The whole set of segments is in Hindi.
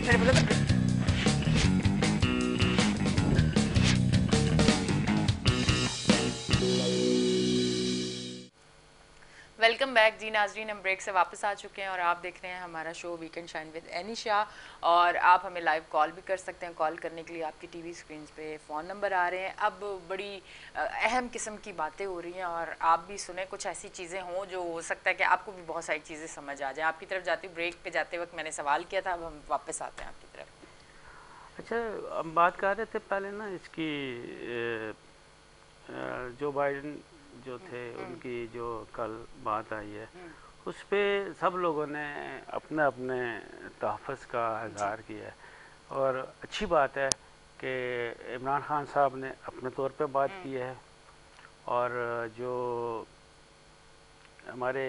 मैंने बोला था वेलकम बैक जी नाजरीन, हम ब्रेक से वापस आ चुके हैं और आप देख रहे हैं हमारा show weekend shine with Anisha. और आप हमें लाइव कॉल भी कर सकते हैं। कॉल करने के लिए आपकी टीवी स्क्रीन पे फ़ोन नंबर आ रहे हैं। अब बड़ी अहम किस्म की बातें हो रही हैं और आप भी सुने, कुछ ऐसी चीज़ें हों जो हो सकता है कि आपको भी बहुत सारी चीज़ें समझ आ जाए। आपकी तरफ जाती ब्रेक पे जाते वक्त मैंने सवाल किया था, अब हम वापस आते हैं आपकी तरफ। अच्छा, हम बात कर रहे थे पहले ना इसकी जो बाइडन जो थे उनकी जो कल बात आई है उस पे सब लोगों ने अपने अपने तहफ़्फ़ुज़ का इज़हार किया है। और अच्छी बात है कि इमरान खान साहब ने अपने तौर पे बात की है और जो हमारे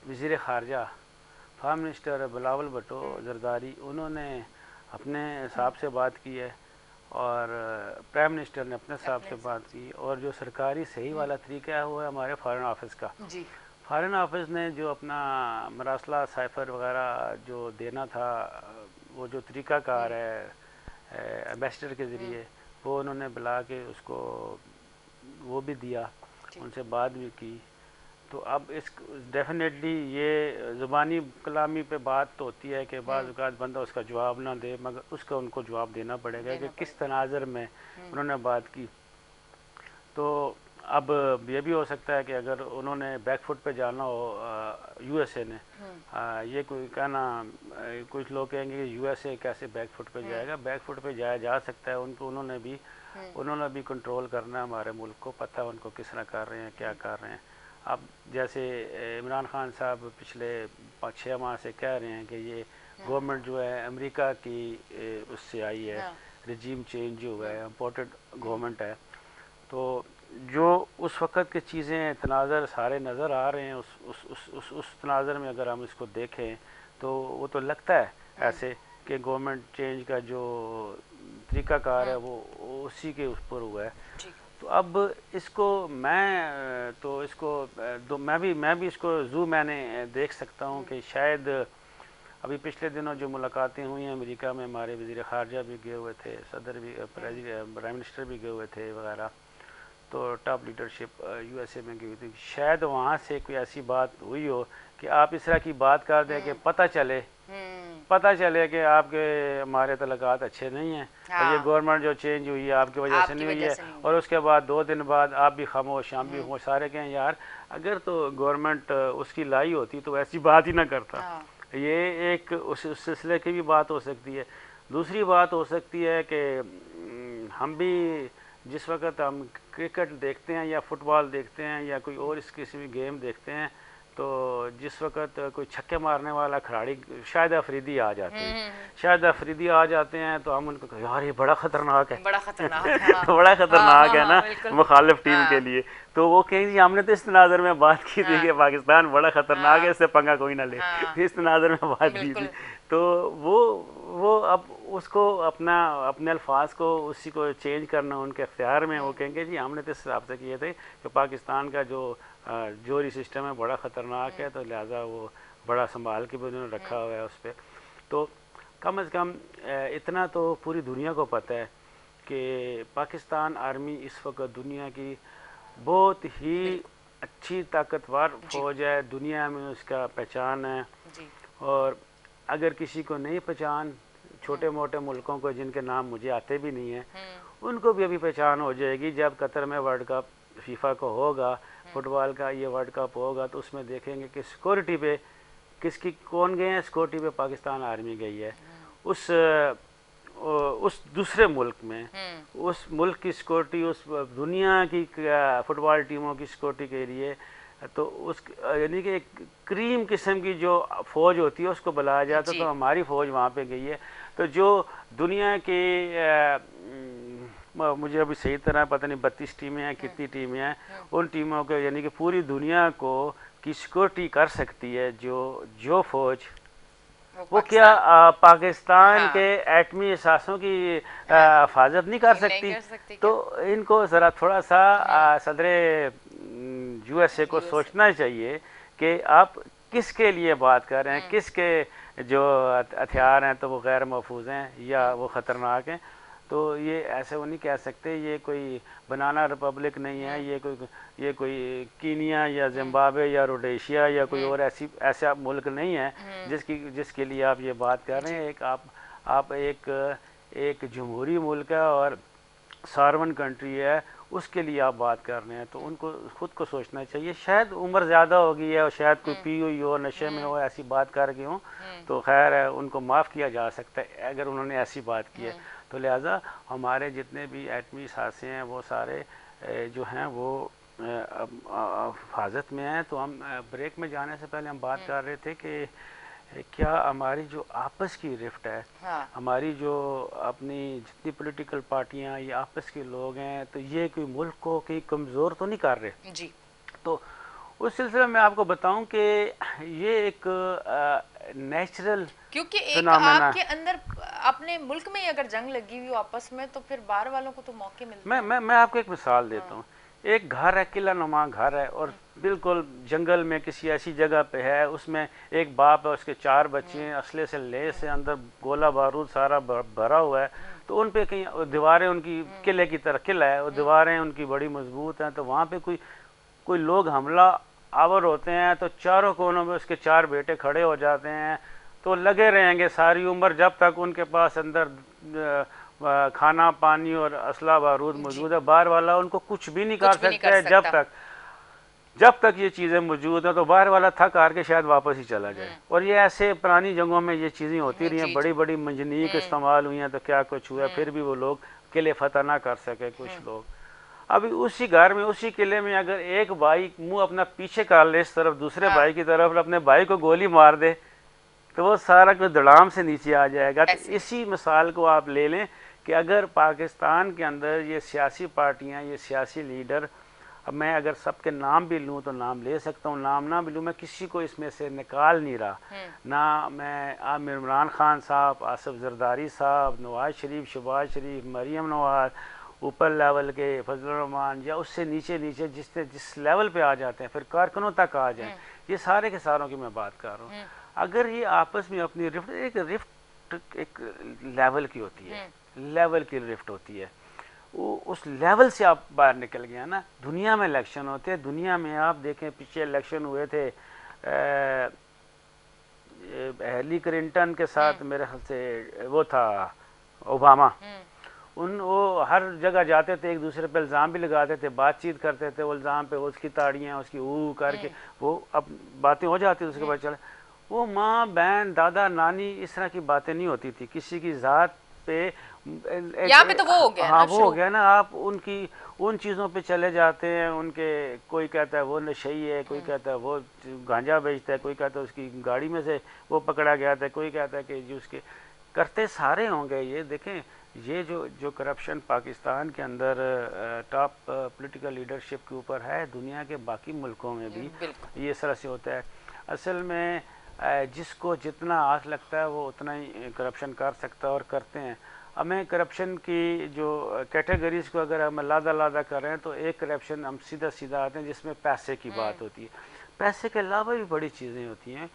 वज़ीर ख़ारजा फार्म मिनिस्टर बिलावल भुट्टो ज़रदारी उन्होंने अपने हिसाब से बात की है और प्राइम मिनिस्टर ने अपने हिसाब से बात की। और जो सरकारी सही वाला तरीका है वो है हमारे फॉरेन ऑफिस का। जी फॉरेन ऑफिस ने जो अपना मरासला साइफर वगैरह जो देना था, वो जो तरीक़ाकार है एम्बेसडर के ज़रिए, वो उन्होंने बुला के उसको वो भी दिया, उनसे बात भी की। तो अब इस डेफिनेटली ये ज़ुबानी कलामी पे बात तो होती है कि बाज़ औक़ात बंदा उसका जवाब ना दे, मगर उसका उनको जवाब देना पड़ेगा कि किस तनाज़र में उन्होंने बात की। तो अब ये भी हो सकता है कि अगर उन्होंने बैकफुट पे जाना हो यूएसए ने, ये कोई कहना, कुछ लोग कहेंगे कि यूएसए कैसे बैकफुट पे जाएगा। बैकफुट पे जाया जा सकता है, उनको उन्होंने भी कंट्रोल करना है हमारे मुल्क को, पता है उनको किस तरह कर रहे हैं, क्या कर रहे हैं। अब जैसे इमरान खान साहब पिछले 5-6 माह से कह रहे हैं कि ये गवर्नमेंट जो है अमेरिका की उससे आई है, रजीम चेंज जो हुआ है, इम्पोर्टेड गवर्नमेंट है। तो जो उस वक़्त की चीज़ें तनाज़र सारे नज़र आ रहे हैं, उस तनाज़र में अगर हम इसको देखें तो वो तो लगता है ऐसे कि गवर्नमेंट चेंज का जो तरीक़ाकार है वो उसी के ऊपर हुआ है। तो अब इसको मैं भी इसको मैंने देख सकता हूँ कि शायद अभी पिछले दिनों जो मुलाकातें हुई हैं अमेरिका में, हमारे वज़ीर ख़ारजा भी गए हुए थे, सदर भी, प्राइम मिनिस्टर भी गए हुए थे वगैरह, तो टॉप लीडरशिप यूएसए में गई हुई थी। शायद वहाँ से कोई ऐसी बात हुई हो कि आप इस तरह की बात कर दें कि पता चले कि आपके हमारे तल्लुकात अच्छे नहीं हैं, और ये गवर्नमेंट जो चेंज हुई है आपकी वजह से नहीं हुई है, और उसके बाद 2 दिन बाद आप भी खामोश, हम भी खामोश, सारे कहें यार अगर तो गवर्नमेंट उसकी लाई होती तो ऐसी बात ही ना करता। ये एक उस सिलसिले की भी बात हो सकती है। दूसरी बात हो सकती है कि हम भी जिस वक्त हम क्रिकेट देखते हैं या फुटबॉल देखते हैं या कोई और इस किसी भी गेम देखते हैं, तो जिस वक्त कोई छक्के मारने वाला खिलाड़ी शायद अफरीदी आ जाते हैं तो हम उनको यार ये बड़ा ख़तरनाक है, बड़ा ख़तरनाक है ना मुखालिफ टीम के लिए। तो वो कहेंगे हमने तो इस तनाज़र में बात की थी कि पाकिस्तान बड़ा ख़तरनाक है, इससे पंगा कोई ना ले, इस तनाज़र में बात की थी। तो वो अब उसको अपने अल्फाज को उसी को चेंज करना उनके अख्तियार में। वो कहेंगे जी हमने तो इस हिसाब से किए थे कि पाकिस्तान का जो जोहरी सिस्टम है बड़ा ख़तरनाक है, तो लिहाजा वो बड़ा संभाल के भी उन्होंने रखा हुआ है उस पर। तो कम से कम इतना तो पूरी दुनिया को पता है कि पाकिस्तान आर्मी इस वक्त दुनिया की बहुत ही अच्छी ताकतवर फौज है, दुनिया में उसका पहचान है। और अगर किसी को नहीं पहचान, छोटे मोटे मुल्कों को जिनके नाम मुझे आते भी नहीं हैं, उनको भी अभी पहचान हो जाएगी जब कतर में वर्ल्ड कप फीफा को होगा, फुटबॉल का ये वर्ल्ड कप होगा, तो उसमें देखेंगे कि सिक्योरिटी पे कौन गए हैं। सिक्योरिटी पे पाकिस्तान आर्मी गई है उस दूसरे मुल्क में, उस मुल्क की सिक्योरिटी, उस दुनिया की फुटबॉल टीमों की सिक्योरिटी के लिए। तो उस यानी कि एक क्रीम किस्म की जो फ़ौज होती है उसको बुलाया जाता है, तो हमारी फ़ौज वहाँ पे गई है। तो जो दुनिया के मुझे अभी सही तरह पता नहीं 32 टीमें हैं, कितनी टीमें हैं, उन टीमों के यानी कि पूरी दुनिया को की सिक्योरिटी कर सकती है जो फ़ौज, वो क्या पाकिस्तान के एटमी एहसासों की हिफाजत नहीं कर सकती। तो इनको ज़रा थोड़ा सा सदर यूएसए को सोचना चाहिए कि आप किसके लिए बात कर रहे हैं, किसके जो हथियार हैं तो वो गैर महफूज हैं या वो ख़तरनाक हैं। तो ये ऐसे वो नहीं कह सकते ये कोई बनाना रिपब्लिक नहीं है, ये कोई कीनिया या जिम्बाब्वे या रोडेशिया या कोई और ऐसा मुल्क नहीं है जिसके लिए आप ये बात कर रहे हैं। आप एक जमहूरी मुल्क है और सार्वन कंट्री है, उसके लिए आप बात कर रहे हैं। तो उनको खुद को सोचना चाहिए। शायद उम्र ज़्यादा हो गई है और शायद कोई पी हुई हो, नशे में हो, ऐसी बात कर गए हों, तो खैर है, उनको माफ़ किया जा सकता है अगर उन्होंने ऐसी बात की है। तो लिहाजा हमारे जितने भी एटमी साँसें हैं वो सारे जो हैं वो हिफाजत में हैं। तो हम ब्रेक में जाने से पहले हम बात कर रहे थे कि क्या हमारी जो आपस की रिफ्ट है, हाँ। हमारी जो अपनी जितनी पॉलिटिकल पार्टियां या आपस के लोग हैं, तो ये कोई मुल्क को कहीं कमज़ोर तो नहीं कर रहे जी। तो उस सिलसिले में आपको बताऊं कि ये एक नेचुरल, क्योंकि एक आपके अंदर अपने मुल्क में अगर जंग लगी हुई हो आपस में, तो फिर बाहर वालों को तो मौके मिलते हैं। मैं आपको एक मिसाल देता हूँ। एक घर है, किला नुमा घर है और बिल्कुल जंगल में किसी ऐसी जगह पे है, उसमें एक बाप है, उसके 4 बच्चे हैं, असले से लेस है, अंदर गोला बारूद सारा भरा हुआ है। तो उन पे कहीं दीवारें, उनकी किले की तरह किला है और दीवारें उनकी बड़ी मजबूत हैं। तो वहाँ पे कोई लोग हमला आवर होते हैं तो चारों कोनों में उसके 4 बेटे खड़े हो जाते हैं। तो लगे रहेंगे सारी उम्र जब तक उनके पास अंदर खाना पानी और असला बारूद मौजूद है। बाहर वाला उनको कुछ भी नहीं कर सकता है। जब तक ये चीज़ें मौजूद हैं तो बाहर वाला थक हार के शायद वापस ही चला जाए। और ये ऐसे पुरानी जंगों में ये चीज़ें होती रही हैं, बड़ी बड़ी मंजनीक इस्तेमाल हुई हैं, तो क्या कुछ हुआ, फिर भी वो लोग किले फतह ना कर सके कुछ लोग। अभी उसी घर में, उसी किले में अगर एक भाई मुंह अपना पीछे कर ले इस तरफ, दूसरे भाई की तरफ, अपने भाई को गोली मार दे, तो वो सारा कुछ धड़ाम से नीचे आ जाएगा। तो इसी मिसाल को आप ले लें कि अगर पाकिस्तान के अंदर ये सियासी पार्टियां, ये सियासी लीडर, अब मैं अगर सबके नाम भी लूँ तो नाम ले सकता हूँ, नाम ना भी लूँ, मैं किसी को इसमें से निकाल नहीं रहा। ना मैं इमरान खान साहब, आसिफ जरदारी साहब, नवाज शरीफ, शहबाज शरीफ, मरीम नवाज, ऊपर लेवल के फजल रहमान, या उससे नीचे जिस लेवल पे आ जाते हैं, फिर कारकुनों तक आ जाएं, ये सारे के सारों की मैं बात कर रहा हूँ। अगर ये आपस में अपनी रिफ्ट एक लेवल की होती है, लेवल की रिफ्ट होती है, वो उस लेवल से आप बाहर निकल गया ना। दुनिया में इलेक्शन होते हैं, दुनिया में आप देखें पीछे इलेक्शन हुए थे हिलरी क्लिंटन के साथ, मेरे ख्याल से वो था ओबामा, वो हर जगह जाते थे, एक दूसरे पे इल्ज़ाम भी लगाते थे, बातचीत करते थे, वो इल्ज़ाम पे उसकी ताड़ियाँ, उसकी करके वो अब बातें हो जाती थी। उसके बाद चले वो माँ बहन दादा नानी इस तरह की बातें नहीं होती थी किसी की ज़ात पे। यहाँ पे तो वो हो गया, हाँ वो हो गया ना। आप उन चीज़ों पे चले जाते हैं, उनके कोई कहता है वो नशई है, कोई कहता है वो गांजा बेचता है, कोई कहता है उसकी गाड़ी में से वो पकड़ा गया था, कोई कहता है कि जो उसके करते सारे होंगे। ये देखें, ये जो करप्शन पाकिस्तान के अंदर टॉप पॉलिटिकल लीडरशिप के ऊपर है, दुनिया के बाकी मुल्कों में भी ये इस तरह से होता है। असल में जिसको जितना आस लगता है वो उतना ही करप्शन कर सकता है और करते हैं। हमें करप्शन की जो कैटेगरीज को अगर हम लादा कर रहे हैं तो एक करप्शन हम सीधा आते हैं जिसमें पैसे की बात होती है। पैसे के अलावा भी बड़ी चीज़ें होती हैं,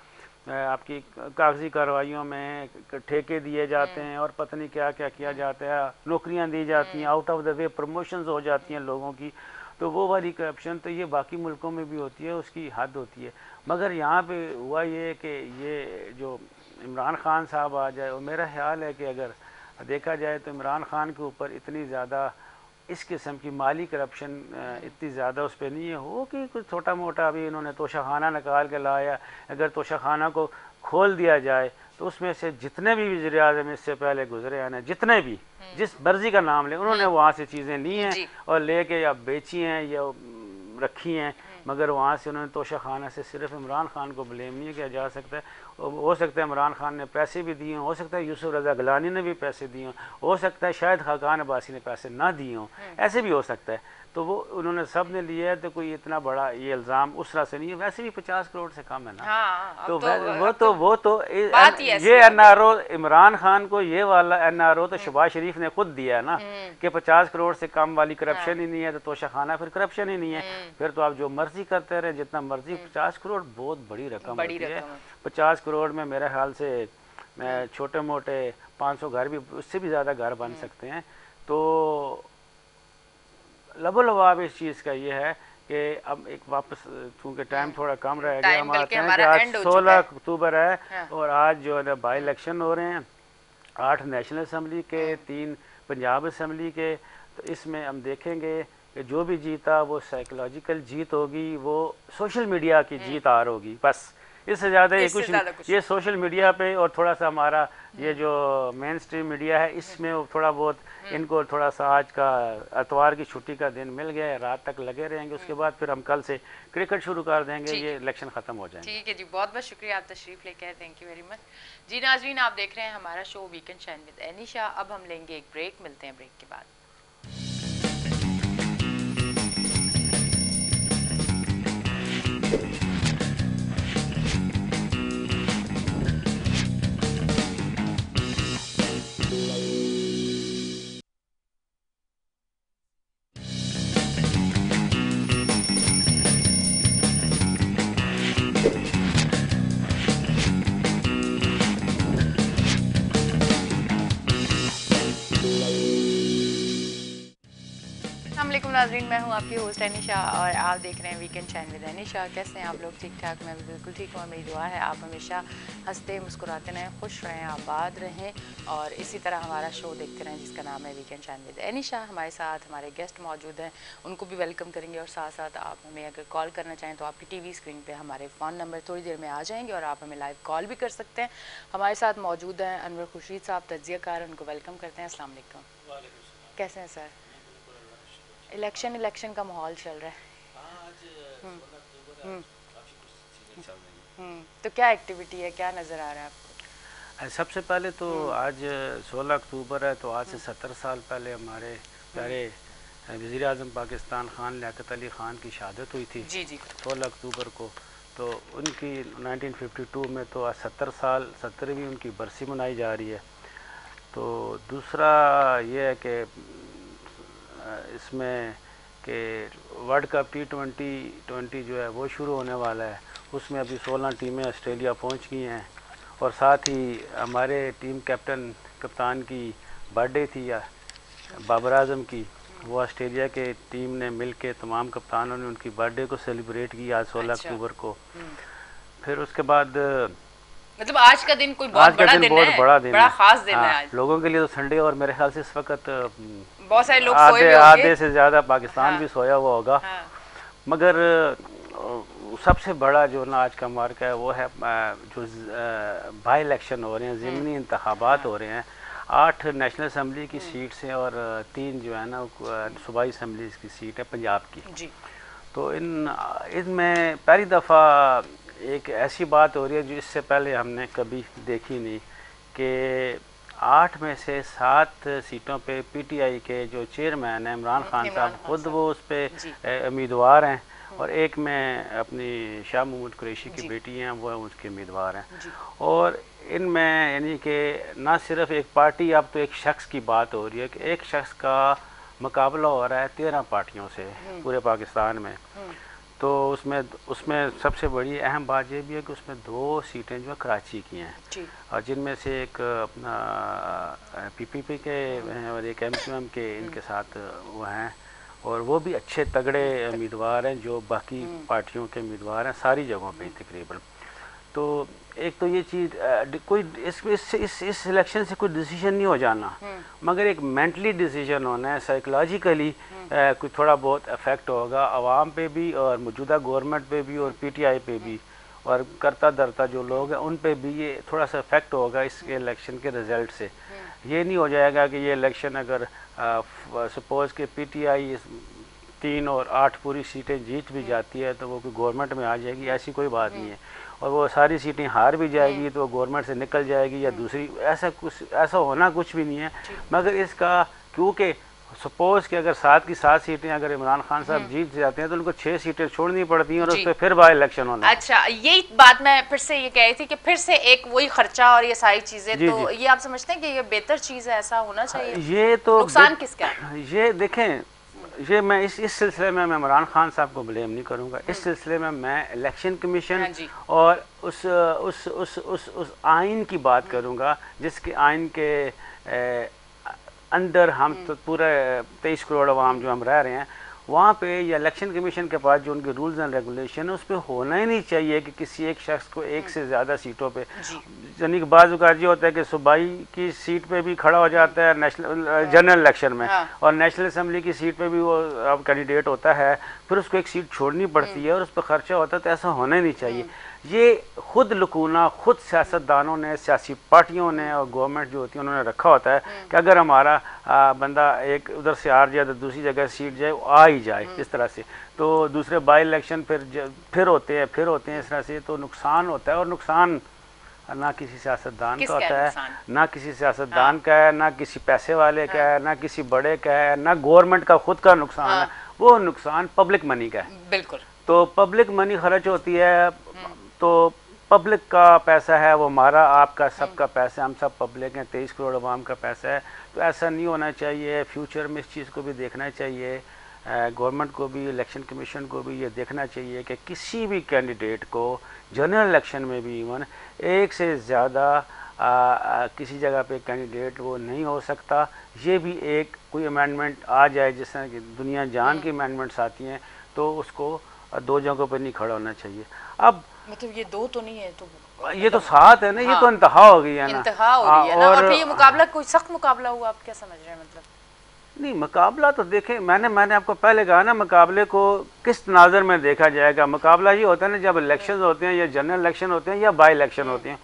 आपकी कागजी कार्रवाइयों में ठेके दिए जाते हैं और पता नहीं क्या क्या किया जाता है, नौकरियां दी जाती हैं, out of the way promotions हो जाती हैं लोगों की। तो वो वाली करप्शन तो ये बाकी मुल्कों में भी होती है, उसकी हद होती है। मगर यहाँ पे हुआ ये कि ये जो इमरान खान साहब आ जाए, और मेरा ख्याल है कि अगर देखा जाए तो इमरान खान के ऊपर इतनी ज़्यादा इस किस्म की माली करप्शन इतनी ज़्यादा उस पर नहीं है हो कि कुछ छोटा मोटा अभी इन्होंने तोशाखाना निकाल के लाया। अगर तोशाखाना को खोल दिया जाए तो उसमें से जितने भी वज़ीर आज़म इससे पहले गुजरे हैं, जितने भी जिस मर्जी का नाम ले, उन्होंने वहाँ से चीज़ें ली हैं और लेके या बेची हैं या रखी हैं। मगर वहाँ से उन्होंने तोशाखाना से सिर्फ इमरान खान को ब्लेम नहीं किया जा सकता है। हो सकता है इमरान खान ने पैसे भी दिए, हो सकता है यूसुफ रज़ा गिलानी ने भी पैसे दिए, हो सकता है शायद खाकान अब्बासी ने पैसे ना दिए हों, ऐसे भी हो सकता है। तो वो उन्होंने सब ने लिया है, तो कोई इतना बड़ा ये इल्ज़ाम उस तरह से नहीं है। वैसे भी 50 करोड़ से कम है ना। हाँ, तो बात ही ये एनआरओ इमरान खान को, ये वाला एनआरओ तो शहबाज शरीफ ने खुद दिया है ना कि 50 करोड़ से कम वाली करप्शन ही नहीं है, तो तोशा खाना फिर करप्शन ही नहीं है। फिर तो आप जो मर्जी करते रहे, जितना मर्जी। 50 करोड़ बहुत बड़ी रकम होती है। 50 करोड़ में मेरे ख्याल से छोटे मोटे 500 घर भी, उससे भी ज़्यादा घर बन सकते हैं। तो लबोलबाब इस चीज़ का ये है कि अब एक वापस, चूँकि टाइम थोड़ा कम रह गया, हम आते हैं कि आज 16 अक्टूबर है। हाँ। और आज जो है बाई इलेक्शन हो रहे हैं, 8 नेशनल असम्बली के, 3 पंजाब असम्बली के। तो इसमें हम देखेंगे कि जो भी जीता वो साइकोलॉजिकल जीत होगी, वो सोशल मीडिया की जीत हार होगी, बस। इससे ज़्यादा ये कुछ नहीं। ये सोशल मीडिया पे और थोड़ा सा हमारा ये जो मेन स्ट्रीम मीडिया है, इसमें थोड़ा बहुत इनको थोड़ा सा, आज का इतवार की छुट्टी का दिन मिल गया है, रात तक लगे रहेंगे। उसके बाद फिर हम कल से क्रिकेट शुरू कर देंगे, ये इलेक्शन ख़त्म हो जाएंगे। ठीक है जी, बहुत बहुत शुक्रिया आप तशरीफ़ लेके आए, थैंक यू वेरी मच जी। नाज़रीन, आप देख रहे हैं हमारा show weekend shine with Anisha. अब हम लेंगे एक ब्रेक, मिलते हैं ब्रेक के बाद। नाज़रीन, मैं हूं आपकी होस्ट एनिशा और आप देख रहे हैं वीकेंड शाइन विद एनिशा। कैसे हैं आप लोग? ठीक ठाक? मैं बिल्कुल ठीक हूँ। मेरी दुआ है आप हमेशा हंसते मुस्कुराते रहें, खुश रहें, आबाद रहें और इसी तरह हमारा शो देखते रहें जिसका नाम है वीकेंड शाइन विद एनिशा। हमारे साथ हमारे गेस्ट मौजूद हैं, उनको भी वेलकम करेंगे। और साथ साथ आप हमें अगर कॉल करना चाहें तो आपकी टीवी स्क्रीन पर हमारे फ़ोन नंबर थोड़ी देर में आ जाएंगे और आप हमें लाइव कॉल भी कर सकते हैं। हमारे साथ मौजूद हैं अनवर खुर्शीद साहब, तज्ज़ियाकार, उनको वेलकम करते हैं। अस्सलाम वालेकुम। कैसे हैं सर? इलेक्शन का माहौल चल रहा है। तो क्या एक्टिविटी है, क्या नज़र आ रहा है आपको? सबसे पहले तो आज 16 अक्टूबर है, तो आज से 70 साल पहले हमारे प्यारे वज़ीर आज़म पाकिस्तान खान लियाकत अली ख़ान की शहादत हुई थी। जी जी, 16 अक्टूबर को। तो उनकी 1952 में तो आज 70 साल, 70वीं उनकी बरसी मनाई जा रही है। तो दूसरा ये है कि इसमें कि वर्ल्ड कप T20 जो है वो शुरू होने वाला है। उसमें अभी 16 टीमें ऑस्ट्रेलिया पहुंच गई हैं। और साथ ही हमारे टीम कप्तान की बर्थडे थी या बाबर आजम की, वो ऑस्ट्रेलिया के टीम ने मिल के, तमाम कप्तानों ने उनकी बर्थडे को सेलिब्रेट किया आज 16 अक्टूबर को। फिर उसके बाद मतलब आज का दिन कोई बहुत बड़ा दिन है, बड़ा खास दिन है आज लोगों के लिए। तो संडे, और मेरे ख्याल से इस वक्त बहुत सारे लोग सोए भी होंगे, आधे से ज़्यादा पाकिस्तान भी सोया हुआ होगा। मगर सबसे बड़ा जो ना आज का मार्का है वो है जो बाई इलेक्शन हो रहे हैं, ज़िमनी इंतखाबात हो रहे हैं। 8 नेशनल असम्बली की सीट्स हैं और 3 जो है ना सूबाई असम्बली की सीट है पंजाब की जी। तो इनमें पहली दफ़ा एक ऐसी बात हो रही है जो इससे पहले हमने कभी देखी नहीं, कि 8 में से 7 सीटों पे पीटीआई के जो चेयरमैन हैं इमरान खान साहब, खुद वो उस पर उम्मीदवार हैं। और एक में अपनी शाह महमूद कुरैशी की बेटी हैं, वो उसके उम्मीदवार हैं। और इनमें यानी कि ना सिर्फ एक पार्टी, अब तो एक शख्स की बात हो रही है कि एक शख्स का मुकाबला हो रहा है 13 पार्टियों से पूरे पाकिस्तान में। तो उसमें सबसे बड़ी अहम बात ये भी है कि उसमें 2 सीटें जो है कराची की हैं, और जिनमें से एक अपना पीपीपी के हैं और एक एमक्यूएम के, इनके साथ वो हैं। और वो भी अच्छे तगड़े उम्मीदवार हैं जो बाकी पार्टियों के उम्मीदवार हैं सारी जगहों पे तकरीबन। तो एक तो ये चीज़ कोई इस इलेक्शन से कोई डिसीजन नहीं हो जाना, मगर एक मेंटली डिसीजन होना है, साइकोलॉजिकली कोई थोड़ा बहुत इफेक्ट होगा आवाम पे भी और मौजूदा गवर्नमेंट पे भी और पीटीआई पे भी और करता धरता जो लोग हैं उन पे भी ये थोड़ा सा इफेक्ट होगा इस इलेक्शन के रिज़ल्ट से। ये नहीं हो जाएगा कि ये इलेक्शन अगर सपोज़ के पीटीआई 3 और 8 पूरी सीटें जीत भी जाती है तो वो कोई गवर्नमेंट में आ जाएगी, ऐसी कोई बात नहीं है। और वो सारी सीटें हार भी जाएगी तो गवर्नमेंट से निकल जाएगी या दूसरी, ऐसा होना कुछ भी नहीं है। मगर इसका क्योंकि सपोज कि अगर 7 की 7 सीटें अगर इमरान खान साहब जीत जाते हैं तो उनको 6 सीटें छोड़नी पड़ती हैं और उस पर फिर बाई इलेक्शन होना। अच्छा, यही बात मैं फिर से ये कह रही थी कि फिर से एक वही खर्चा और ये सारी चीजें, तो ये आप समझते हैं कि ये बेहतर चीज है, ऐसा होना चाहिए? ये तो नुकसान किसका? ये देखें, ये मैं इस सिलसिले में मैं इमरान खान साहब को ब्लेम नहीं करूंगा। इस सिलसिले में मैं इलेक्शन कमीशन और उस आइन की बात करूंगा जिसके आइन के अंदर हम तो पूरे 23 करोड़ आवाम जो हम रह रहे हैं वहाँ पे या इलेक्शन कमीशन के पास जो उनके रूल्स एंड रेगुलेशन है उस पर होना ही नहीं चाहिए कि किसी एक शख्स को एक से ज़्यादा सीटों पे, यानी कि बाज़ औक़ात ये होता है कि सूबाई की सीट पे भी खड़ा हो जाता है नेशनल जनरल इलेक्शन में, और नेशनल असम्बली की सीट पे भी वो अब कैंडिडेट होता है, फिर उसको एक सीट छोड़नी पड़ती है और उस पर ख़र्चा होता है। तो ऐसा होना ही नहीं चाहिए। ये खुद लकूना खुद सियासतदानों ने, सियासी पार्टियों ने और गवर्नमेंट जो होती है उन्होंने रखा होता है कि अगर हमारा बंदा एक उधर से हार जाए तो दूसरी जगह सीट जाए, आ ही जाए इस तरह से। तो दूसरे बाई इलेक्शन फिर होते हैं इस तरह से, तो नुकसान होता है। और नुकसान ना किसी सियासतदान का होता है, ना किसी सियासतदान का है, ना किसी पैसे वाले का है, ना किसी बड़े का है, ना गवर्नमेंट का खुद का नुकसान है। वो नुकसान पब्लिक मनी का है। बिल्कुल। तो पब्लिक मनी खर्च होती है तो पब्लिक का पैसा है, वो हमारा आपका सबका पैसा, हम सब पब्लिक हैं, 23 करोड़ आवाम का पैसा है। तो ऐसा नहीं होना चाहिए। फ्यूचर में इस चीज़ को भी देखना चाहिए, गवर्नमेंट को भी, इलेक्शन कमीशन को भी ये देखना चाहिए कि किसी भी कैंडिडेट को जनरल इलेक्शन में भी इवन एक से ज़्यादा किसी जगह पे कैंडिडेट वो नहीं हो सकता। ये भी एक कोई अमेंडमेंट आ जाए, जिस तरह की दुनिया जान की अमेंडमेंट्स आती हैं, तो उसको 2 जगहों पर नहीं खड़ा होना चाहिए। अब मतलब ये 2 तो नहीं है, तो ये तो 7 है ना। ये तो इंतहा हो गई है ना, इंतहा हो रही है ना। और ये मुकाबला कोई सख्त मुकाबला हुआ, आप क्या समझ रहे हैं? मतलब नहीं, मुकाबला तो देखें, मैंने आपको पहले कहा ना, मुकाबले को किस तनाज़र में देखा जाएगा। मुकाबला ये होता है ना जब इलेक्शन होते हैं, या जनरल इलेक्शन होते हैं, या बाई इलेक्शन होते हैं,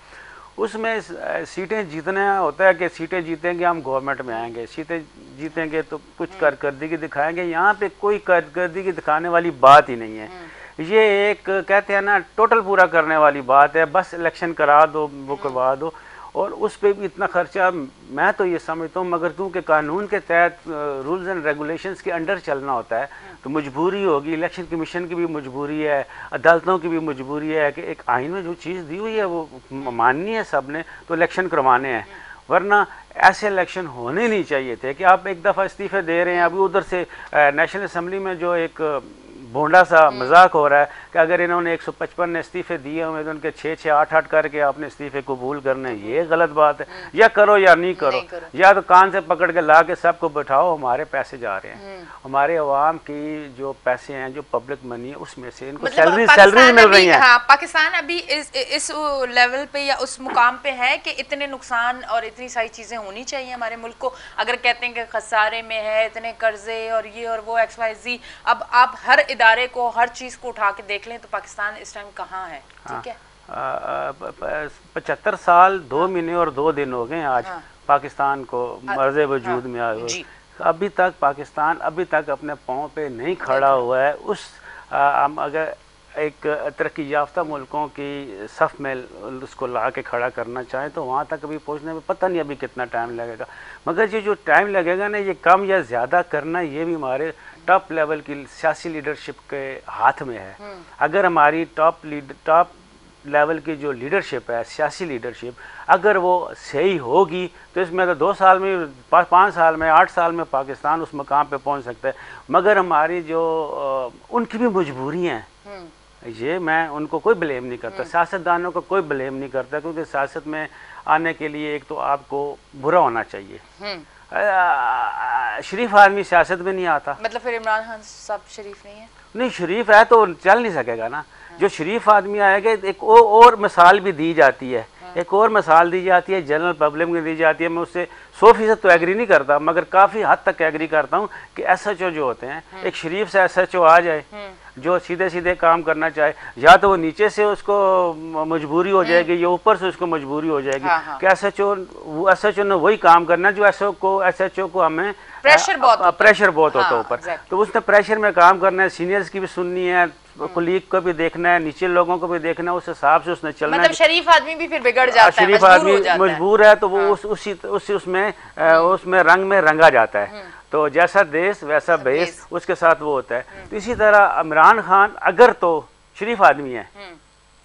उसमें सीटें जीतना होता है कि सीटें जीतेंगे हम गवर्नमेंट में आएंगे, सीटें जीतेंगे तो कुछ कारकर्दगी दिखाएंगे। यहाँ पे कोई कारकर्दगी दिखाने वाली बात ही नहीं है। ये एक कहते हैं ना टोटल पूरा करने वाली बात है, बस इलेक्शन करा दो, वो करवा दो, और उस पर भी इतना खर्चा। मैं तो ये समझता हूँ, मगर क्योंकि कानून के तहत रूल्स एंड रेगुलेशंस के अंडर चलना होता है, तो मजबूरी होगी। इलेक्शन कमीशन की भी मजबूरी है, अदालतों की भी मजबूरी है कि एक आइन में जो चीज़ दी हुई है वो माननी है सब ने, तो इलेक्शन करवाने हैं। वरना ऐसे इलेक्शन होने नहीं चाहिए थे कि आप एक दफ़ा इस्तीफ़े दे रहे हैं। अभी उधर से नेशनल असम्बली में जो एक भोंडा सा मजाक हो रहा है कि अगर इन्होंने 155 ने इस्तीफ़े दिए हुए तो उनके 6-6, 8-8 करके आपने इस्तीफ़े कबूल करने, ये गलत बात है। या करो या नहीं करो, या तो कान से पकड़ के ला के सबको बैठाओ। हमारे पैसे जा रहे हैं, हमारे अवाम की जो पैसे हैं, जो पब्लिक मनी है, उसमें से इनको सैलरी मिल रही है। हाँ, पाकिस्तान अभी इस लेवल पे या उस मुकाम पे है कि इतने नुकसान और इतनी सारी चीज़ें होनी चाहिए हमारे मुल्क को। अगर कहते हैं कि खसारे में है, इतने कर्जे और ये और वो XYZ, अब आप हर इदारे को, हर चीज़ को उठा के देख लें तो पाकिस्तान इस टाइम कहाँ है? ठीक है, 75 साल 2 महीने और 2 दिन हो गए आज पाकिस्तान को मर्ज़े वजूद में आए हुए। अभी तक पाकिस्तान अपने पाँव पे नहीं खड़ा हुआ है। हम अगर एक तरक्की याफ्ता मुल्कों की सफ़ में उसको ला के खड़ा करना चाहें तो वहाँ तक अभी पहुँचने में पता नहीं अभी कितना टाइम लगेगा। मगर ये जो टाइम लगेगा ना, ये कम या ज़्यादा करना, ये भी हमारे टॉप लेवल की सियासी लीडरशिप के हाथ में है। अगर हमारी टॉप लेवल की जो लीडरशिप है, सियासी लीडरशिप, अगर वो सही होगी तो इसमें तो 2 साल में, 5 साल में, 8 साल में पाकिस्तान उस मकाम पे पहुंच सकता है। मगर हमारी जो उनकी भी मजबूरी हैं, ये मैं उनको कोई ब्लेम नहीं करता, सियासतदानों को कोई ब्लेम नहीं करता, क्योंकि सियासत में आने के लिए एक तो आपको बुरा होना चाहिए। शरीफ आदमी सियासत में नहीं आता। मतलब फिर इमरान खान साहब शरीफ नहीं है? नहीं, शरीफ है तो चल नहीं सकेगा ना। जो शरीफ आदमी आएगा, एक और मिसाल भी दी जाती है, एक और मिसाल दी जाती है, जनरल पब्लिक में दी जाती है। मैं उससे 100% तो एग्री नहीं करता, मगर काफ़ी हद तक एग्री करता हूँ कि SHO जो होते हैं, एक शरीफ से SHO आ जाए जो सीधे सीधे काम करना चाहे, या तो वो नीचे से उसको मजबूरी हो जाएगी या ऊपर से उसको मजबूरी हो जाएगी कि SHO ने वही काम करना जो SHO को हमें प्रेशर बहुत होता है ऊपर। तो उसने प्रेशर में काम करना है, सीनियर्स की भी सुननी है, कुलीग को भी देखना है, नीचे लोगों को भी देखना है, उस हिसाब से उसने चलना है। मतलब शरीफ आदमी भी फिर बिगड़ जाता है, शरीफ आदमी मजबूर है तो वो उसमें रंग में रंगा जाता है। तो जैसा देश वैसा भेस, उसके साथ वो होता है। तो इसी तरह इमरान खान अगर तो शरीफ आदमी है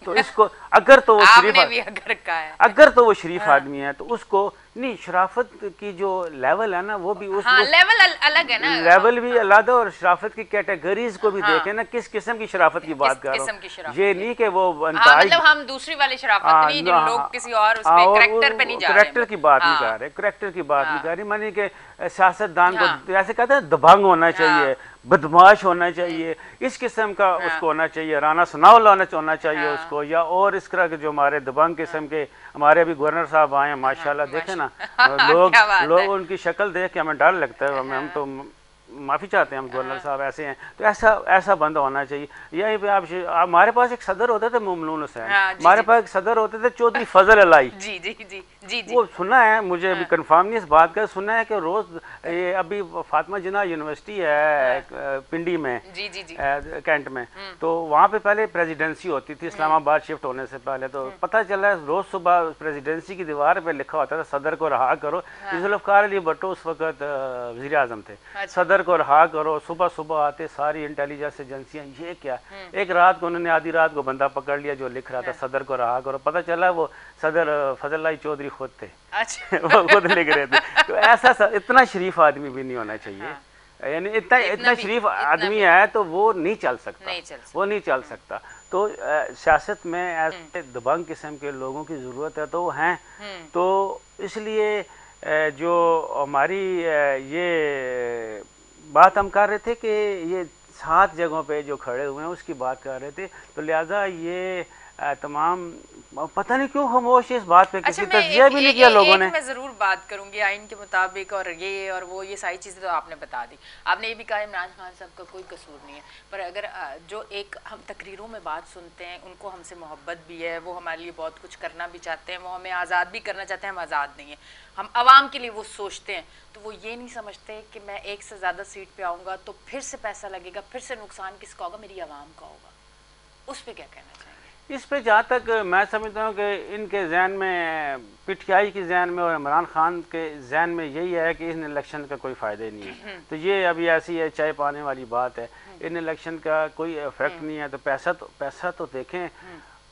तो इसको अगर तो वो शरीफ भी अगर का है, अगर तो वो शरीफ आदमी है तो उसको नहीं, शराफत की जो लेवल है ना वो भी उस लेवल अलग है ना, लेवल भी अलग है। और शराफत की कैटेगरीज को भी देखें ना, किस किस्म की शराफत की बात कर रहा हूँ। ये नहीं कि वो मतलब हम दूसरी वाली शराफत नहीं, जो लोग किसी और उस पे करैक्टर पे नहीं जा रहे, करैक्टर की बात नहीं कर रहे, करैक्टर की बात नहीं कर रही। मानी कि सियासतदान को ऐसे कहते हैं दबंग होना चाहिए, बदमाश होना चाहिए, इस किस्म का उसको होना चाहिए, राना सनाउल्लाह होना चाहिए उसको, या और इस तरह के जो हमारे दबंग किस्म के हमारे अभी गवर्नर साहब आए हैं माशाल्लाह, देखे ना लोग उनकी शक्ल देख के हमें डर लगता है, हम तो माफ़ी चाहते हैं, हम गवर्नर साहब ऐसे हैं। तो ऐसा बंद होना चाहिए। यहीं पे आप हमारे पास एक सदर होते थे मुमनून हुसैन, हमारे पास एक सदर होते थे चौधरी फजल अलाई, जी वो सुना है, मुझे अभी कंफर्म नहीं इस बात का, सुना है कि रोज ये अभी फातिमा जिन्ना यूनिवर्सिटी है पिंडी में, कैंट में, तो वहाँ पे पहले प्रेसिडेंसी होती थी इस्लामाबाद शिफ्ट होने से पहले। तो पता चला रोज सुबह प्रेसिडेंसी की दीवार पे लिखा होता था सदर को रहा करो। जुल्फ़िकार अली भुट्टो उस वक्त वज़ीर आज़म थे, सदर को रहा करो। सुबह सुबह आते सारी इंटेलिजेंस एजेंसियां, ये क्या। एक रात को उन्होंने आधी रात को बंदा पकड़ लिया जो लिख रहा था सदर को रहा करो, पता चला वो सदर फजल चौधरी खुद थे। अच्छा। वो खुद लिख रहे थे। तो ऐसा इतना शरीफ आदमी भी नहीं होना चाहिए, यानी इतना शरीफ आदमी है तो वो नहीं चल सकता, वो नहीं चल सकता। तो सियासत में ऐसे दबंग किस्म के लोगों की ज़रूरत है, तो वो हैं। तो इसलिए जो हमारी ये बात हम कर रहे थे कि ये 7 जगहों पे जो खड़े हुए हैं उसकी बात कर रहे थे, तो लिहाजा ये तमाम पता नहीं क्यों खामोश इस बात पे, किसी तज्जिया भी नहीं किया लोगों ने। मैं जरूर बात करूंगी आइन के मुताबिक, और ये और वो ये सारी चीजें तो आपने बता दी। आपने ये भी कहा इमरान खान साहब का कोई कसूर नहीं है, पर अगर जो एक हम तकरीरों में बात सुनते हैं, उनको हमसे मोहब्बत भी है, वो हमारे लिए बहुत कुछ करना भी चाहते हैं, वो हमें आज़ाद भी करना चाहते हैं, हम आज़ाद नहीं है, हम आवाम के लिए वो सोचते हैं, तो वो ये नहीं समझते कि मैं एक से ज़्यादा सीट पे आऊँगा तो फिर से पैसा लगेगा, फिर से नुकसान किसका होगा, मेरी आवाम का होगा। उस पर क्या कहना चाहिए? इस पे जहाँ तक मैं समझता हूँ कि इनके जहन में, पीटीआई के जहन में और इमरान खान के जहन में यही है कि इन इलेक्शन का कोई फ़ायदा ही नहीं है। तो ये अभी ऐसी है चाय पाने वाली बात है, इन इलेक्शन का कोई इफेक्ट नहीं है। तो पैसा तो देखें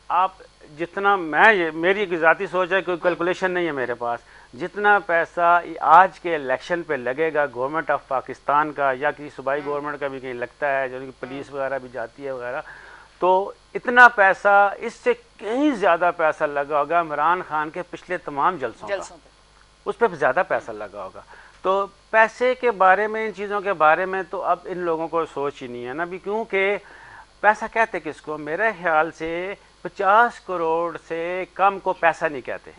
आप, जितना मेरी ज़ाती सोच है, कोई कैलकुलेशन नहीं है मेरे पास, जितना पैसा आज के इलेक्शन पे लगेगा गवर्नमेंट ऑफ पाकिस्तान का या किसी सूबाई गवर्नमेंट का भी कहीं लगता है, जो कि पुलिस वगैरह भी जाती है वगैरह, तो इतना पैसा, इससे कहीं ज़्यादा पैसा लगा होगा इमरान खान के पिछले तमाम जलसों का, उस पर ज़्यादा पैसा लगा होगा। तो पैसे के बारे में, इन चीज़ों के बारे में तो अब इन लोगों को सोच ही नहीं है ना भी, क्योंकि पैसा कहते किसको, मेरे ख्याल से 50 करोड़ से कम को पैसा नहीं कहते,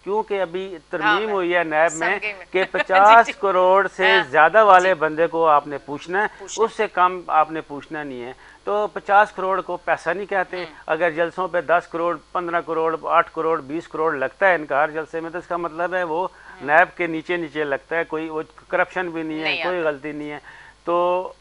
क्योंकि अभी तरमीम हुई है नैब में कि 50 करोड़ से ज़्यादा वाले बंदे को आपने पूछना है, उससे कम आपने पूछना नहीं है। तो 50 करोड़ को पैसा नहीं कहते। अगर जलसों पे 10 करोड़, 15 करोड़, 8 करोड़, 20 करोड़ लगता है इनका हर जलसे में, तो इसका मतलब है वो नैब के नीचे नीचे लगता है, कोई वो करप्शन भी नहीं है, कोई गलती नहीं है। तो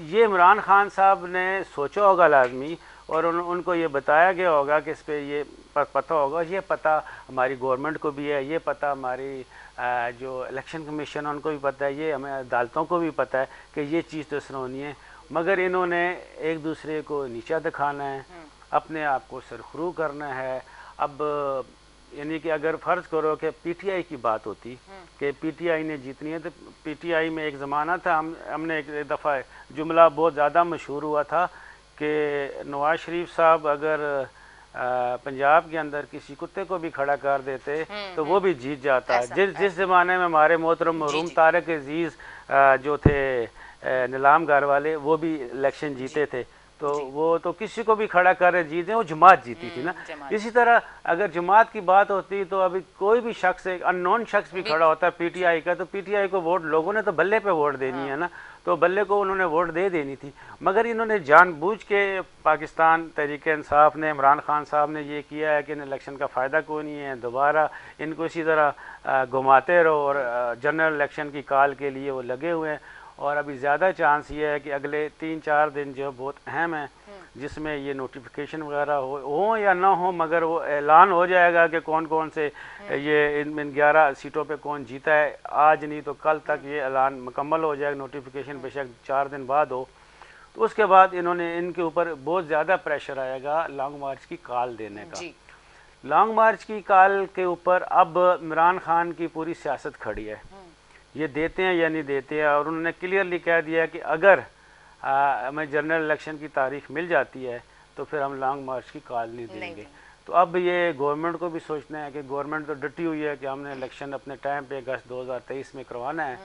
ये इमरान खान साहब ने सोचा होगा लाजमी, और उनको ये बताया गया होगा कि इस पर ये पता होगा। ये पता हमारी गवर्नमेंट को भी है, ये पता हमारी जो इलेक्शन कमीशन उनको भी पता है, ये हमें अदालतों को भी पता है कि ये चीज़ तो इसमें होनी है, मगर इन्होंने एक दूसरे को नीचा दिखाना है, अपने आप को सरखरू करना है। अब यानी कि अगर फ़र्ज़ करो कि पीटीआई की बात होती कि पीटीआई ने जीतनी है, तो पीटीआई में एक ज़माना था, हमने एक दफ़ा जुमला बहुत ज़्यादा मशहूर हुआ था कि नवाज शरीफ साहब अगर पंजाब के अंदर किसी कुत्ते को भी खड़ा कर देते तो वो भी जीत जाता। जिस ज़माने में हमारे मोहतरम मरूम तारिक अजीज़ जो थे नीलाम घर वाले, वो भी इलेक्शन जीते थे, तो वो तो किसी को भी खड़ा कर रहे जीते, वो जमात जीती थी ना। इसी तरह अगर जमात की बात होती तो अभी कोई भी शख्स, एक अननोन शख्स भी खड़ा होता है पीटीआई का, तो पीटीआई को वोट, लोगों ने तो बल्ले पे वोट देनी है ना, तो बल्ले को उन्होंने वोट दे देनी थी। मगर इन्होंने जानबूझ के, पाकिस्तान तहरीक इंसाफ ने, इमरान खान साहब ने ये किया है कि इन इलेक्शन का फ़ायदा कोई नहीं है, दोबारा इनको इसी तरह घुमाते रहो, और जनरल इलेक्शन की कॉल के लिए वो लगे हुए हैं। और अभी ज़्यादा चांस ये है कि अगले 3-4 दिन जो बहुत अहम है, जिसमें ये नोटिफिकेशन वगैरह हो या ना हो, मगर वो ऐलान हो जाएगा कि कौन कौन से ये इन 11 सीटों पे कौन जीता है। आज नहीं तो कल तक ये ऐलान मुकम्मल हो जाएगा, नोटिफिकेशन बेशक 4 दिन बाद हो। तो उसके बाद इन्होंने इनके ऊपर बहुत ज़्यादा प्रेशर आएगा लॉन्ग मार्च की कॉल देने का। लॉन्ग मार्च की कॉल के ऊपर अब इमरान खान की पूरी सियासत खड़ी है, ये देते हैं या नहीं देते हैं। और उन्होंने क्लियरली कह दिया कि अगर हमें जनरल इलेक्शन की तारीख मिल जाती है तो फिर हम लॉन्ग मार्च की कॉल नहीं देंगे। तो अब ये गवर्नमेंट को भी सोचना है कि गवर्नमेंट तो डटी हुई है कि हमने इलेक्शन अपने टाइम पे अगस्त 2023 में करवाना है।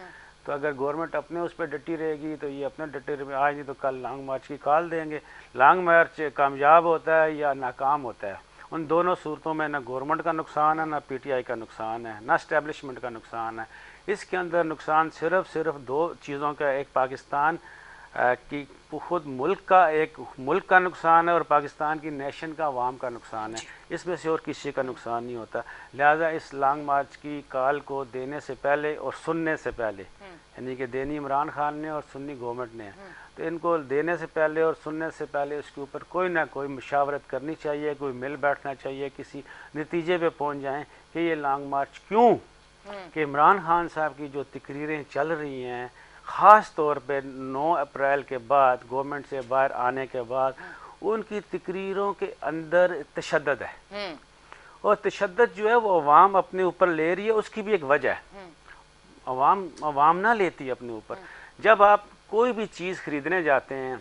तो अगर गवर्नमेंट अपने उस पर डटी रहेगी तो ये अपने डटे रहे, आज नहीं तो कल लॉन्ग मार्च की कॉल देंगे। लॉन्ग मार्च कामयाब होता है या नाकाम होता है, उन दोनों सूरतों में ना गवर्नमेंट का नुकसान है, ना पीटीआई का नुकसान है, ना इस्टेब्लिशमेंट का नुकसान है। इसके अंदर नुकसान सिर्फ दो चीज़ों का, एक पाकिस्तान की खुद मुल्क का नुकसान है और पाकिस्तान की नेशन का, अवाम का नुकसान है। इसमें से और किसी का नुकसान नहीं होता। लिहाजा इस लॉन्ग मार्च की कॉल को देने से पहले और सुनने से पहले, यानी कि देनी इमरान खान ने और सुननी गवर्नमेंट ने, तो इनको देने से पहले और सुनने से पहले उसके ऊपर कोई ना कोई मुशावरत करनी चाहिए, कोई मिल बैठना चाहिए, किसी नतीजे पे पहुंच जाएं कि ये लॉन्ग मार्च क्यों, कि इमरान खान साहब की जो तकरीरें चल रही हैं, ख़ास तौर पे 9 अप्रैल के बाद गवर्नमेंट से बाहर आने के बाद, उनकी तकरीरों के अंदर तशद्दुद है। और तशद्दुद जो है वो अवाम अपने ऊपर ले रही है, उसकी भी एक वजह है, अवाम ना लेती अपने ऊपर। जब आप कोई भी चीज़ ख़रीदने जाते हैं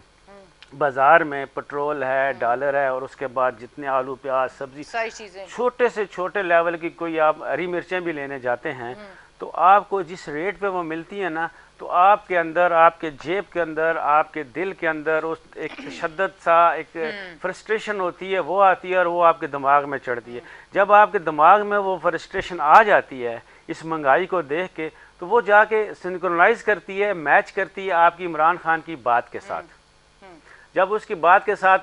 बाज़ार में, पेट्रोल है, डॉलर है, और उसके बाद जितने आलू प्याज सब्जी सारी चीज़ें, छोटे से छोटे लेवल की, कोई आप हरी मिर्चें भी लेने जाते हैं तो आपको जिस रेट पे वो मिलती है ना, तो आपके अंदर, आपके जेब के अंदर, आपके दिल के अंदर उस एक तशद्दुद सा, एक फ्रस्ट्रेशन होती है, वो आती है और वो आपके दिमाग में चढ़ती है। जब आपके दिमाग में वो फ्रस्ट्रेशन आ जाती है इस महंगाई को देख के, तो वो जाके सिंक्रोनाइज करती है, मैच करती है आपकी इमरान खान की बात के साथ। जब उसकी बात के साथ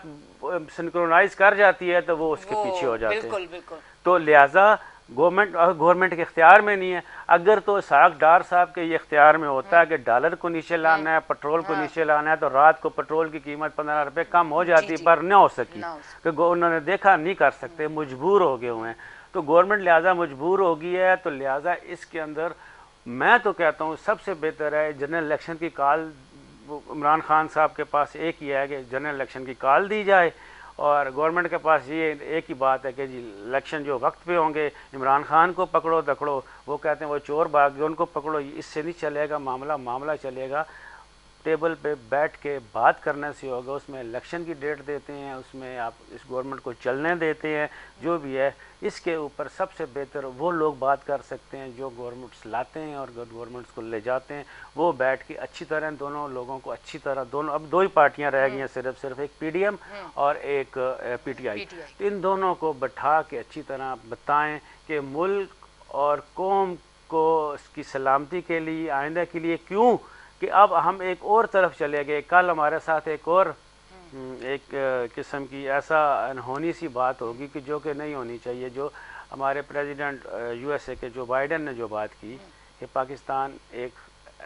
सिंक्रोनाइज कर जाती है तो वो उसके पीछे हो जाते हैं। तो लिहाजा गवर्नमेंट के इख्तियार में नहीं है। अगर तो साख डार साहब के ये इख्तियार में होता है कि डॉलर को नीचे लाना है, पेट्रोल को नीचे लाना है, तो रात को पेट्रोल की कीमत 15 रुपये कम हो जाती, पर न हो सकी, कि उन्होंने देखा नहीं कर सकते, मजबूर हो गए हुए हैं। तो गवर्नमेंट लिहाजा मजबूर हो गई है। तो लिहाजा इसके अंदर मैं तो कहता हूँ सबसे बेहतर है जनरल इलेक्शन की कॉल। इमरान खान साहब के पास एक ही है कि जनरल इलेक्शन की कॉल दी जाए, और गवर्नमेंट के पास ये एक ही बात है कि जी इलेक्शन जो वक्त पे होंगे, इमरान खान को पकड़ो दकड़ो, वो कहते हैं वो चोर भाग गए, उनको पकड़ो, इससे नहीं चलेगा मामला चलेगा टेबल पे बैठ के बात करने से होगा। उसमें इलेक्शन की डेट देते हैं, उसमें आप इस गवर्नमेंट को चलने देते हैं, जो भी है इसके ऊपर सबसे बेहतर वो लोग बात कर सकते हैं जो गवर्नमेंट्स लाते हैं और गवर्नमेंट्स को ले जाते हैं। वो बैठ के अच्छी तरह दोनों लोगों को अच्छी तरह, दोनों अब दो ही पार्टियां रह गई हैं सिर्फ एक पीडीएम और एक पीटीआई। तो इन दोनों को बैठा के अच्छी तरह बताएं कि मुल्क और कौम को इसकी सलामती के लिए, आइंदा के लिए क्यों कि अब हम एक और तरफ चले गए। कल हमारे साथ एक और एक किस्म की ऐसा अनहोनी सी बात होगी कि जो कि नहीं होनी चाहिए, जो हमारे प्रेसिडेंट यूएसए के जो बाइडेन ने जो बात की कि पाकिस्तान एक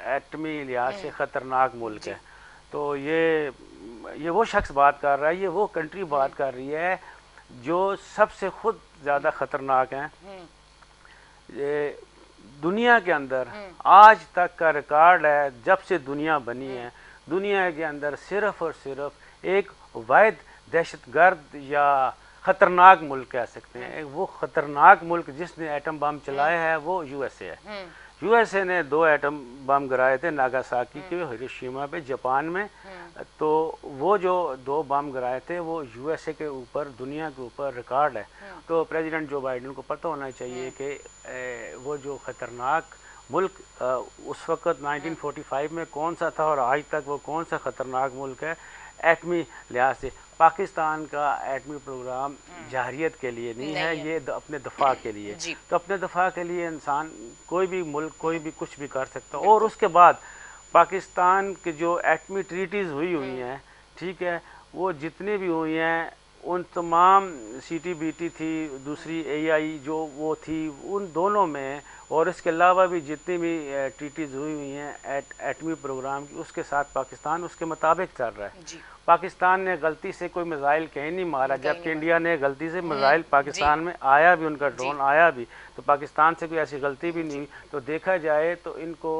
एटमी लिहाज से ख़तरनाक मुल्क है। तो ये वो शख्स बात कर रहा है, ये वो कंट्री बात कर रही है जो सबसे खुद ज़्यादा ख़तरनाक हैं दुनिया के अंदर। आज तक का रिकॉर्ड है, जब से दुनिया बनी है, दुनिया के अंदर सिर्फ और सिर्फ एक वाहिद दहशतगर्द या ख़तरनाक मुल्क कह सकते हैं, वो ख़तरनाक मुल्क जिसने एटम बम चलाया है वो यूएसए है। यूएसए ने 2 एटम बम गिराए थे नागासाकी के, हिरोशिमा पे, जापान में। तो वो जो 2 बम गिराए थे वो यूएसए के ऊपर, दुनिया के ऊपर रिकॉर्ड है। तो प्रेसिडेंट जो बाइडेन को पता होना चाहिए कि वो जो ख़तरनाक मुल्क उस वक़्त 1945 में कौन सा था और आज तक वो कौन सा ख़तरनाक मुल्क है एटमी लिहाज से। पाकिस्तान का एटमी प्रोग्राम जाहिरियत के लिए नहीं है, ये अपने दफा के लिए। तो अपने दफा के लिए इंसान, कोई भी मुल्क, कोई भी कुछ भी कर सकता है। और उसके बाद पाकिस्तान के जो एटमी ट्रीटीज़ हुई हैं, ठीक है, वो जितनी भी हुई हैं, उन तमाम CTBT थी, दूसरी AI जो वो थी, उन दोनों में और इसके अलावा भी जितनी भी ट्रीटीज़ हुई हैं एटमी प्रोग्राम की, उसके साथ पाकिस्तान उसके मुताबिक चल रहा है। जी। पाकिस्तान ने गलती से कोई मिसाइल कहीं नहीं मारा, जबकि इंडिया ने गलती से मिसाइल पाकिस्तान में आया भी, उनका ड्रोन आया भी, तो पाकिस्तान से कोई ऐसी गलती भी नहीं। तो देखा जाए तो इनको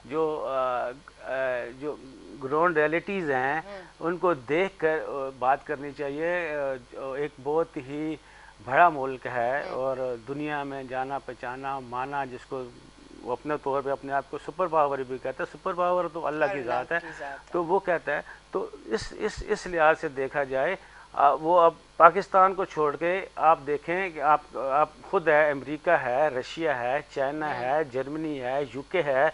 जो जो ग्राउंड रियलिटीज़ हैं उनको देख कर बात करनी चाहिए। एक बहुत ही बड़ा मुल्क है और दुनिया में जाना पहचाना माना, जिसको वो अपने तौर पे अपने आप को सुपर पावर भी कहता है। सुपर पावर तो अल्लाह की ज़ात है, तो वो कहता है। तो इस लिहाज से देखा जाए वो अब पाकिस्तान को छोड़ के आप देखें कि आप खुद है, अमेरिका है, रशिया है, चाइना है, जर्मनी है, यूके है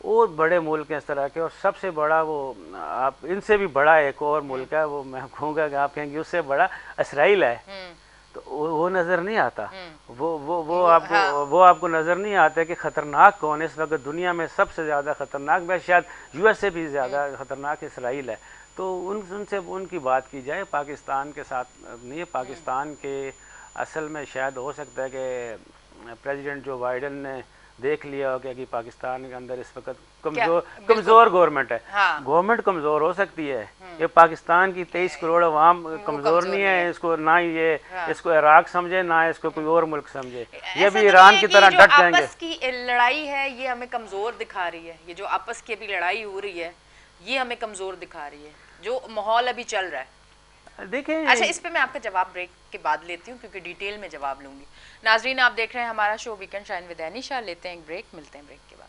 और बड़े मुल्क हैं इस तरह के। और सबसे बड़ा वो आप इनसे भी बड़ा एक और मुल्क है, वो मैं कहूँगा कि आप कहेंगे उससे बड़ा इसराइल है। तो वो नज़र नहीं आता। वो आपको नज़र नहीं आता कि ख़तरनाक कौन है इस वक्त दुनिया में। सबसे ज़्यादा ख़तरनाक, मैं शायद यूएस से भी ज़्यादा ख़तरनाक इसराइल है। तो उनसे उनकी बात की जाए, पाकिस्तान के साथ नहीं। पाकिस्तान के असल में शायद हो सकता है कि प्रेसिडेंट जो बाइडन ने देख लिया हो कि पाकिस्तान के अंदर इस वक्त कमज़ोर गवर्नमेंट है। हाँ। गवर्नमेंट कमज़ोर हो सकती है, ये पाकिस्तान की 23 करोड़ अवाम कमज़ोर नहीं है। इसको ना ये इसको इराक समझे, ना इसको कोई और मुल्क समझे। ये भी ईरान की तरह डट जाएंगे। आपस की लड़ाई है ये हमें कमज़ोर दिखा रही है। ये जो आपस की अभी लड़ाई हो रही है ये हमें कमज़ोर दिखा रही है, जो माहौल अभी चल रहा है। देखें, अच्छा, इस पे मैं आपका जवाब ब्रेक के बाद लेती हूँ क्योंकि डिटेल में जवाब लूंगी। नाजरीन, आप देख रहे हैं हमारा show weekend shine with Anisha. लेते हैं एक ब्रेक, मिलते हैं ब्रेक के बाद।